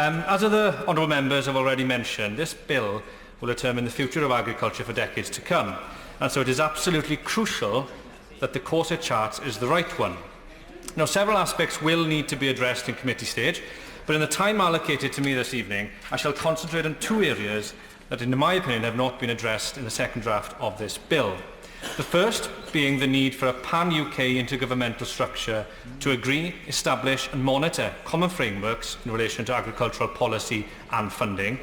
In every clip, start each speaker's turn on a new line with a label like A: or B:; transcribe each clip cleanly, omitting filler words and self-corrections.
A: As other honourable members have already mentioned, this bill will determine the future of agriculture for decades to come, and so it is absolutely crucial that the course it charts is the right one. Now, several aspects will need to be addressed in committee stage, but in the time allocated to me this evening, I shall concentrate on two areas that, in my opinion, have not been addressed in the second draft of this bill. The first being the need for a pan-UK intergovernmental structure to agree, establish and monitor common frameworks in relation to agricultural policy and funding.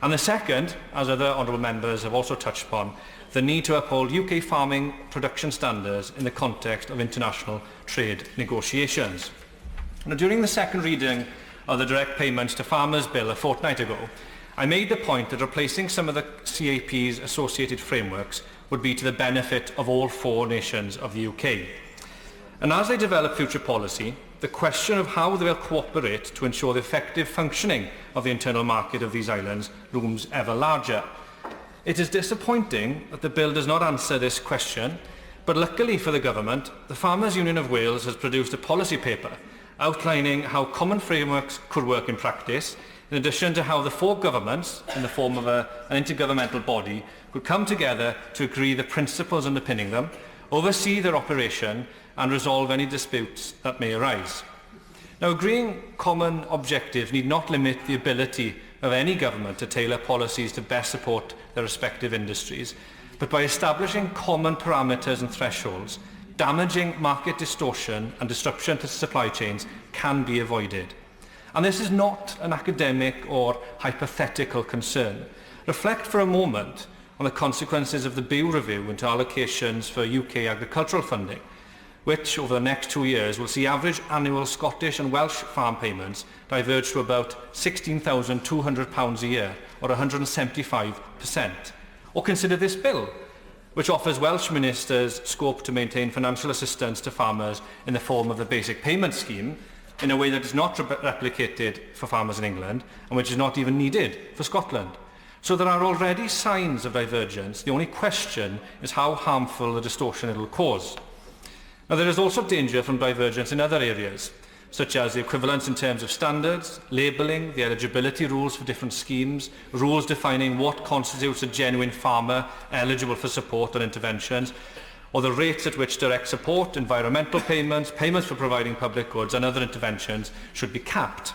A: And the second, as other honourable members have also touched upon, the need to uphold UK farming production standards in the context of international trade negotiations. Now, during the second reading of the Direct Payments to Farmers Bill a fortnight ago, I made the point that replacing some of the CAP's associated frameworks would be to the benefit of all four nations of the UK. And as they develop future policy, the question of how they will cooperate to ensure the effective functioning of the internal market of these islands looms ever larger. It is disappointing that the bill does not answer this question, but luckily for the government, the Farmers Union of Wales has produced a policy paper outlining how common frameworks could work in practice, in addition to how the four governments, in the form of an intergovernmental body, could come together to agree the principles underpinning them, oversee their operation and resolve any disputes that may arise. Now, agreeing common objectives need not limit the ability of any government to tailor policies to best support their respective industries, but by establishing common parameters and thresholds, damaging market distortion and disruption to supply chains can be avoided. And this is not an academic or hypothetical concern. Reflect for a moment on the consequences of the BEW review into allocations for UK agricultural funding, which over the next 2 years will see average annual Scottish and Welsh farm payments diverge to about £16,200 a year, or 175%. Or consider this bill, which offers Welsh ministers scope to maintain financial assistance to farmers in the form of the basic payment scheme, in a way that is not replicated for farmers in England, and which is not even needed for Scotland. So there are already signs of divergence. The only question is how harmful the distortion it will cause. Now, there is also danger from divergence in other areas, such as the equivalence in terms of standards, labelling, the eligibility rules for different schemes, rules defining what constitutes a genuine farmer eligible for support or interventions, or the rates at which direct support, environmental payments, payments for providing public goods and other interventions should be capped.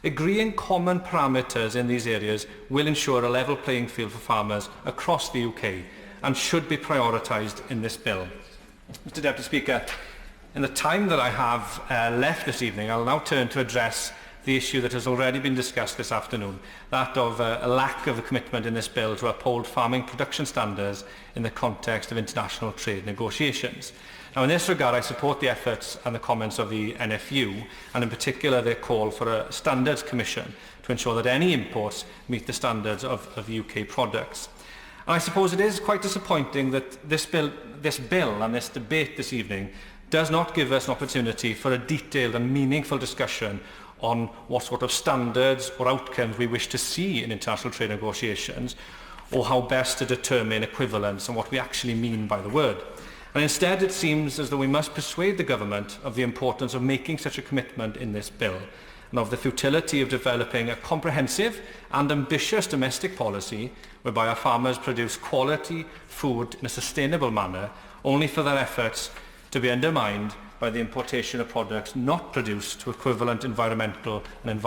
A: Agreeing common parameters in these areas will ensure a level playing field for farmers across the UK and should be prioritised in this bill. Mr Deputy Speaker, in the time that I have left this evening, I will now turn to address the issue that has already been discussed this afternoon, that of a lack of a commitment in this bill to uphold farming production standards in the context of international trade negotiations. Now, in this regard, I support the efforts and the comments of the NFU, and in particular their call for a standards commission to ensure that any imports meet the standards of UK products. And I suppose it is quite disappointing that this bill and this debate this evening does not give us an opportunity for a detailed and meaningful discussion on what sort of standards or outcomes we wish to see in international trade negotiations, or how best to determine equivalence and what we actually mean by the word. And instead, it seems as though we must persuade the government of the importance of making such a commitment in this bill, and of the futility of developing a comprehensive and ambitious domestic policy whereby our farmers produce quality food in a sustainable manner, only for their efforts to be undermined by the importation of products not produced to equivalent environmental and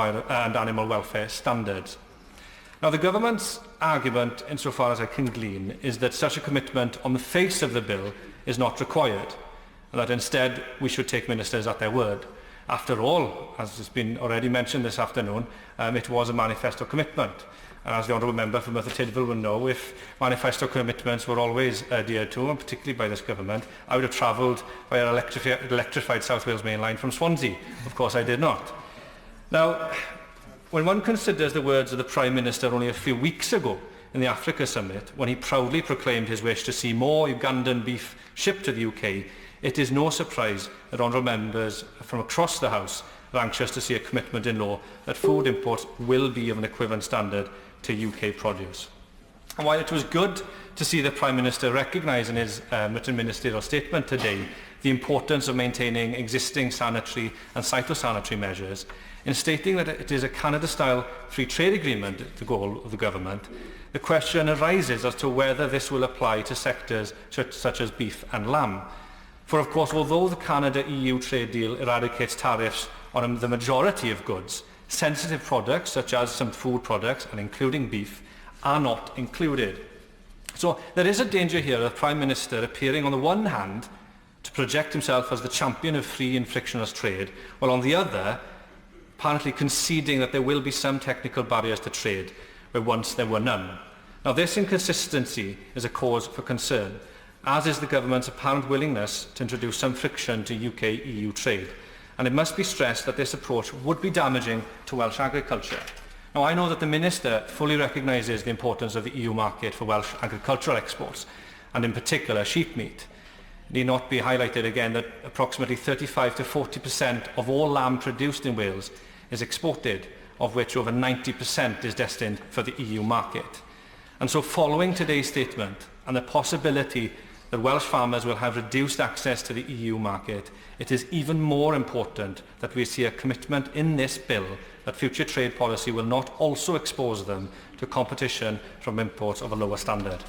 A: animal welfare standards. Now, the government's argument, insofar as I can glean, is that such a commitment on the face of the bill is not required, and that instead we should take ministers at their word. After all, as has been already mentioned this afternoon, it was a manifesto commitment. And as the Honourable Member for Merthyr Tydfil will know, if manifesto commitments were always adhered to, and particularly by this government, I would have travelled via electrified South Wales main line from Swansea. Of course, I did not. Now, when one considers the words of the Prime Minister only a few weeks ago in the Africa Summit, when he proudly proclaimed his wish to see more Ugandan beef shipped to the UK, it is no surprise that honourable members from across the House are anxious to see a commitment in law that food imports will be of an equivalent standard to UK produce. And while it was good to see the Prime Minister recognise in his written ministerial statement today the importance of maintaining existing sanitary and phytosanitary measures, in stating that it is a Canada-style free trade agreement, the goal of the government, the question arises as to whether this will apply to sectors such as beef and lamb. For of course, although the Canada-EU trade deal eradicates tariffs on the majority of goods, sensitive products such as some food products, and including beef, are not included. So there is a danger here of the Prime Minister appearing on the one hand to project himself as the champion of free and frictionless trade, while on the other apparently conceding that there will be some technical barriers to trade where once there were none. Now this inconsistency is a cause for concern, as is the government's apparent willingness to introduce some friction to UK-EU trade, and it must be stressed that this approach would be damaging to Welsh agriculture. Now I know that the Minister fully recognises the importance of the EU market for Welsh agricultural exports, and in particular sheep meat. It need not be highlighted again that approximately 35 to 40% of all lamb produced in Wales is exported, of which over 90% is destined for the EU market. And so following today's statement and the possibility that Welsh farmers will have reduced access to the EU market, it is even more important that we see a commitment in this bill that future trade policy will not also expose them to competition from imports of a lower standard.